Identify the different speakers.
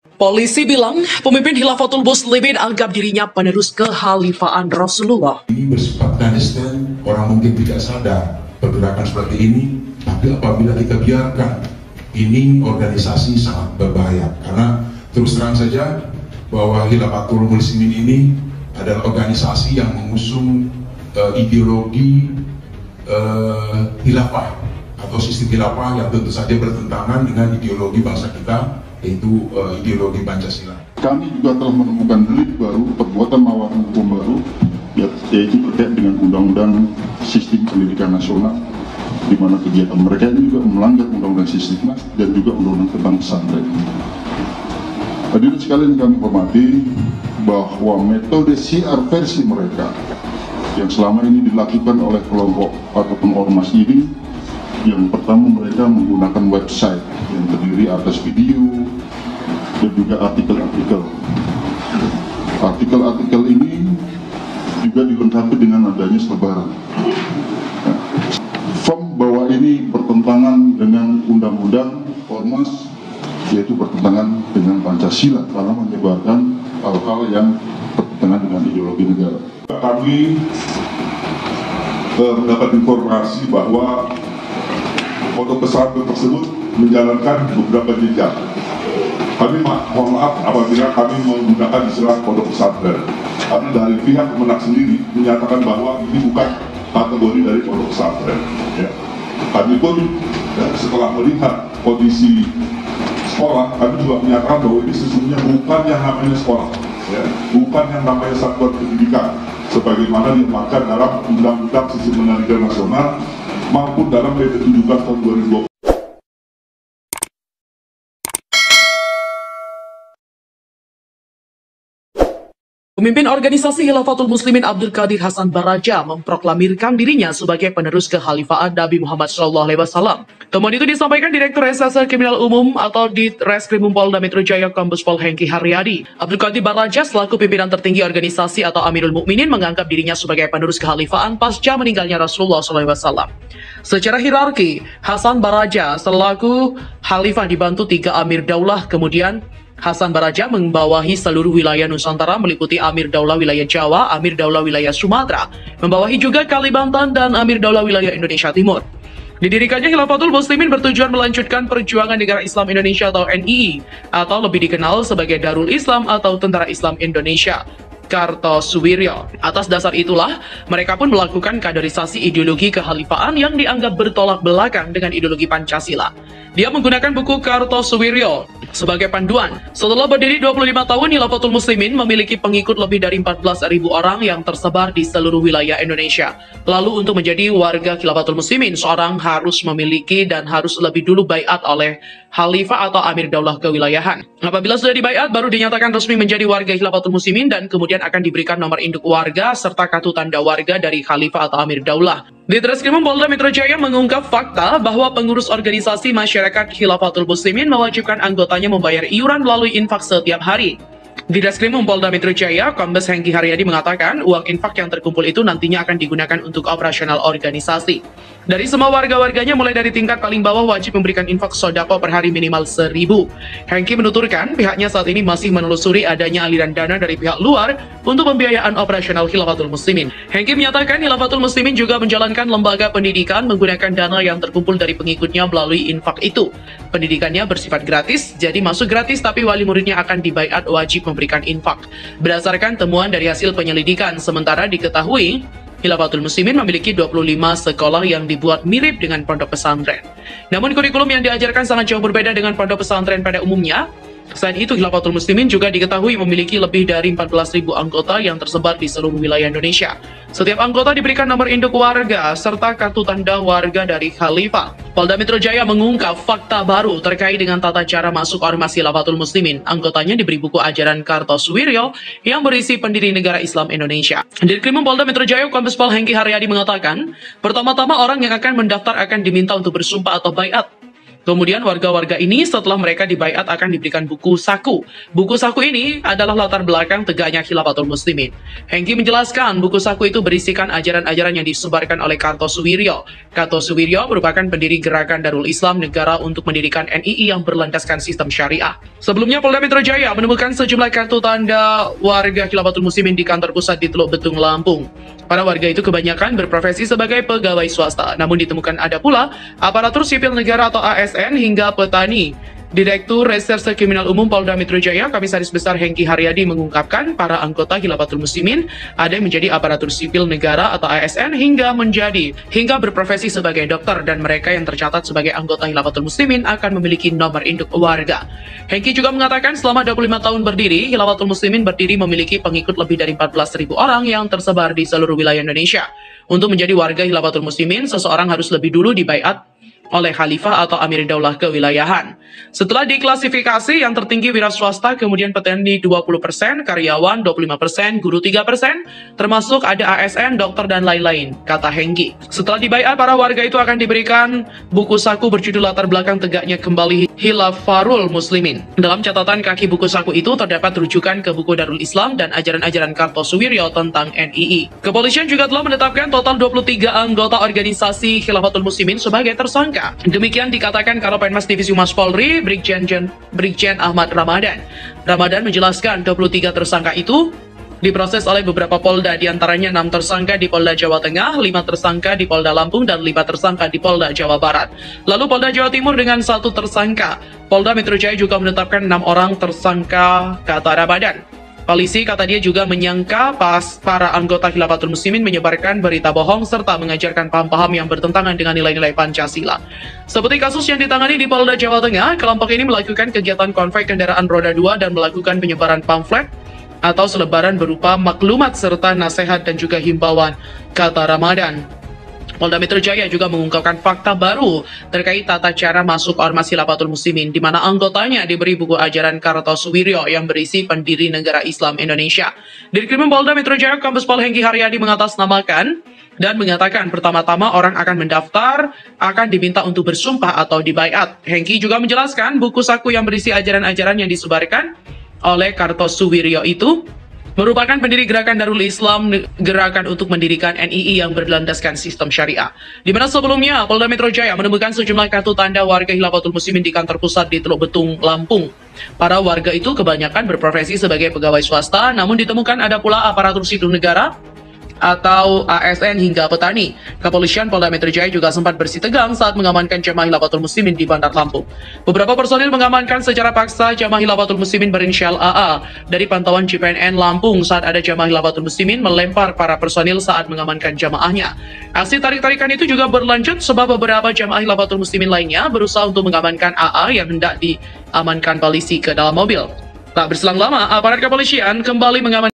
Speaker 1: Polisi bilang pemimpin Khilafatul Muslimin anggap dirinya penerus kekhalifaan Rasulullah.
Speaker 2: Ini bersifat konsisten, orang mungkin tidak sadar pergerakan seperti ini, tapi apabila kita biarkan, ini organisasi sangat berbahaya. Karena terus terang saja bahwa Khilafatul Muslimin ini adalah organisasi yang mengusung ideologi khilafah atau sistem khilafah yang tentu saja bertentangan dengan ideologi bangsa kita, yaitu ideologi Pancasila.
Speaker 3: Kami juga telah menemukan delik baru, perbuatan melawan hukum baru, yaitu terkait dengan Undang-Undang Sistem Pendidikan Nasional, di mana kegiatan mereka ini juga melanggar Undang-Undang Sistem dan juga Undang-Undang tentang pesantren. Hadirin sekalian kami hormati bahwa metode siar versi mereka yang selama ini dilakukan oleh kelompok ataupun ormas ini, yang pertama mereka menggunakan website yang terdiri atas video dan juga artikel-artikel. Artikel-artikel ini juga dilengkapi dengan adanya selebaran. Bahwa ini bertentangan dengan undang-undang ormas, yaitu bertentangan dengan Pancasila karena menyebarkan hal-hal yang bertentangan dengan ideologi negara. Kami mendapat informasi bahwa pondok pesantren tersebut menjalankan beberapa jejak. Kami mohon maaf apabila kami menggunakan istilah pondok pesantren, karena dari pihak Kemenak sendiri menyatakan bahwa ini bukan kategori dari pondok pesantren. Ya. Kami pun setelah melihat kondisi sekolah, kami juga menyatakan bahwa ini sesungguhnya bukan yang namanya sekolah, ya. Bukan yang namanya satuan pendidikan, sebagaimana diamankan dalam Undang-Undang Sistem Pendidikan Nasional maupun dalam PP 17 tahun 2020.
Speaker 1: Pemimpin organisasi Khilafatul Muslimin Abdul Qadir Hasan Baraja memproklamirkan dirinya sebagai penerus kekhalifahan Nabi Muhammad SAW. Temuan itu disampaikan Direktur Reserse Kriminal Umum atau Ditreskrimum Polda Metro Jaya Kombes Pol Hengki Haryadi. Abdul Qadir Baraja selaku pimpinan tertinggi organisasi atau Amirul Mukminin menganggap dirinya sebagai penerus kekhalifahan pasca meninggalnya Rasulullah SAW. Secara hierarki, Hasan Baraja selaku khalifah dibantu 3 Amir Daulah, kemudian Hasan Baraja membawahi seluruh wilayah Nusantara meliputi Amir Daulah wilayah Jawa, Amir Daulah wilayah Sumatera, membawahi juga Kalimantan dan Amir Daulah wilayah Indonesia Timur. Didirikannya Khilafatul Muslimin bertujuan melanjutkan perjuangan Negara Islam Indonesia atau NII, atau lebih dikenal sebagai Darul Islam atau Tentara Islam Indonesia, Kartosuwiryo. Atas dasar itulah, mereka pun melakukan kaderisasi ideologi kekhalifahan yang dianggap bertolak belakang dengan ideologi Pancasila. Dia menggunakan buku Kartosuwiryo sebagai panduan. Setelah berdiri 25 tahun, Khilafatul Muslimin memiliki pengikut lebih dari 14.000 orang yang tersebar di seluruh wilayah Indonesia. Lalu untuk menjadi warga Khilafatul Muslimin, seorang harus memiliki dan harus lebih dulu baiat oleh Khalifah atau Amir Daulah kewilayahan. Apabila sudah dibaiat, baru dinyatakan resmi menjadi warga Khilafatul Muslimin dan kemudian akan diberikan nomor induk warga serta kartu tanda warga dari Khalifah atau Amir Daulah. Ditreskrimum Polda Metro Jaya mengungkap fakta bahwa pengurus organisasi masyarakat Khilafatul Muslimin mewajibkan anggotanya membayar iuran melalui infak setiap hari. Ditreskrimum Polda Metro Jaya, Kombes Hengki Haryadi mengatakan uang infak yang terkumpul itu nantinya akan digunakan untuk operasional organisasi. Dari semua warga-warganya mulai dari tingkat paling bawah wajib memberikan infak sodako per hari minimal 1.000. Hengki menuturkan pihaknya saat ini masih menelusuri adanya aliran dana dari pihak luar untuk pembiayaan operasional Khilafatul Muslimin. Hengki menyatakan Khilafatul Muslimin juga menjalankan lembaga pendidikan menggunakan dana yang terkumpul dari pengikutnya melalui infak itu. Pendidikannya bersifat gratis, jadi masuk gratis tapi wali muridnya akan dibaiat wajib memberikan infak. Berdasarkan temuan dari hasil penyelidikan, sementara diketahui Khilafatul Muslimin memiliki 25 sekolah yang dibuat mirip dengan pondok pesantren. Namun kurikulum yang diajarkan sangat jauh berbeda dengan pondok pesantren pada umumnya. Selain itu, Khilafatul Muslimin juga diketahui memiliki lebih dari 14.000 anggota yang tersebar di seluruh wilayah Indonesia. Setiap anggota diberikan nomor induk warga serta kartu tanda warga dari Khalifah. Polda Metro Jaya mengungkap fakta baru terkait dengan tata cara masuk ormas Khilafatul Muslimin. Anggotanya diberi buku ajaran Kartosuwiryo yang berisi pendiri Negara Islam Indonesia. Dirkrimum Polda Metro Jaya Kombes Pol Hengki Haryadi mengatakan, pertama-tama orang yang akan mendaftar akan diminta untuk bersumpah atau baiat. Kemudian warga-warga ini setelah mereka dibaiat akan diberikan buku saku. Buku saku ini adalah latar belakang tegaknya Khilafatul Muslimin. Hengki menjelaskan buku saku itu berisikan ajaran-ajaran yang disebarkan oleh Kartosuwiryo. Kartosuwiryo merupakan pendiri gerakan Darul Islam Negara untuk mendirikan NII yang berlandaskan sistem syariah. Sebelumnya Polda Metro Jaya menemukan sejumlah kartu tanda warga Khilafatul Muslimin di kantor pusat di Teluk Betung, Lampung. Para warga itu kebanyakan berprofesi sebagai pegawai swasta, namun ditemukan ada pula aparatur sipil negara atau ASN hingga petani. Direktur Reserse Kriminal Umum Polda Metro Jaya, Komisaris Besar Hengki Haryadi mengungkapkan para anggota Khilafatul Muslimin ada yang menjadi aparatur sipil negara atau ASN hingga berprofesi sebagai dokter, dan mereka yang tercatat sebagai anggota Khilafatul Muslimin akan memiliki nomor induk warga. Hengki juga mengatakan selama 25 tahun berdiri, Khilafatul Muslimin berdiri memiliki pengikut lebih dari 14.000 orang yang tersebar di seluruh wilayah Indonesia. Untuk menjadi warga Khilafatul Muslimin, seseorang harus lebih dulu dibaiat oleh khalifah atau amir daulah kewilayahan. Setelah diklasifikasi, yang tertinggi wira swasta, kemudian petani 20%, karyawan 25%, guru 3%, termasuk ada ASN, dokter, dan lain-lain, kata Hengki. Setelah dibaiat, para warga itu akan diberikan buku saku berjudul latar belakang tegaknya kembali Khilafatul Muslimin. Dalam catatan kaki buku saku itu terdapat rujukan ke buku Darul Islam dan ajaran-ajaran Kartosuwiryo tentang NII. Kepolisian juga telah menetapkan total 23 anggota organisasi Khilafatul Muslimin sebagai tersangka. Demikian dikatakan Karopenmas Divisi Humas Polri, Brigjen Ahmad Ramadan. Ramadan menjelaskan 23 tersangka itu diproses oleh beberapa Polda, diantaranya 6 tersangka di Polda Jawa Tengah, 5 tersangka di Polda Lampung, dan 5 tersangka di Polda Jawa Barat. Lalu Polda Jawa Timur dengan 1 tersangka. Polda Metro Jaya juga menetapkan 6 orang tersangka, kata Ramadan. Polisi, kata dia, juga menyangka para anggota Khilafatul Muslimin menyebarkan berita bohong serta mengajarkan paham-paham yang bertentangan dengan nilai-nilai Pancasila. Seperti kasus yang ditangani di Polda Jawa Tengah, kelompok ini melakukan kegiatan konvoi kendaraan roda 2 dan melakukan penyebaran pamflet atau selebaran berupa maklumat serta nasihat dan juga himbauan, kata Ramadan. Polda Metro Jaya juga mengungkapkan fakta baru terkait tata cara masuk Ormas Khilafatul Muslimin, di mana anggotanya diberi buku ajaran Kartosuwiryo yang berisi pendiri negara Islam Indonesia. Dirkrim Polda Metro Jaya, Kombes Pol Hengki Haryadi mengatasnamakan dan mengatakan pertama-tama orang akan mendaftar, akan diminta untuk bersumpah atau dibaiat. Hengki juga menjelaskan buku saku yang berisi ajaran-ajaran yang disebarkan oleh Kartosuwiryo itu merupakan pendiri gerakan Darul Islam, gerakan untuk mendirikan NII yang berlandaskan sistem syariah. Di mana sebelumnya Polda Metro Jaya menemukan sejumlah kartu tanda warga Khilafatul Muslimin di kantor pusat di Teluk Betung, Lampung. Para warga itu kebanyakan berprofesi sebagai pegawai swasta, namun ditemukan ada pula aparatur sipil negara atau ASN hingga petani. Kepolisian Polda Metro Jaya juga sempat bersih tegang saat mengamankan jamaah Khilafatul Muslimin di Bandar Lampung. Beberapa personil mengamankan secara paksa jamaah Khilafatul Muslimin berinisial AA. Dari pantauan GPNN Lampung, saat ada jamaah Khilafatul Muslimin melempar para personil saat mengamankan jamaahnya. Aksi tarik-tarikan itu juga berlanjut sebab beberapa jamaah Khilafatul Muslimin lainnya berusaha untuk mengamankan AA yang hendak diamankan polisi ke dalam mobil. Tak berselang lama, aparat kepolisian kembali mengamankan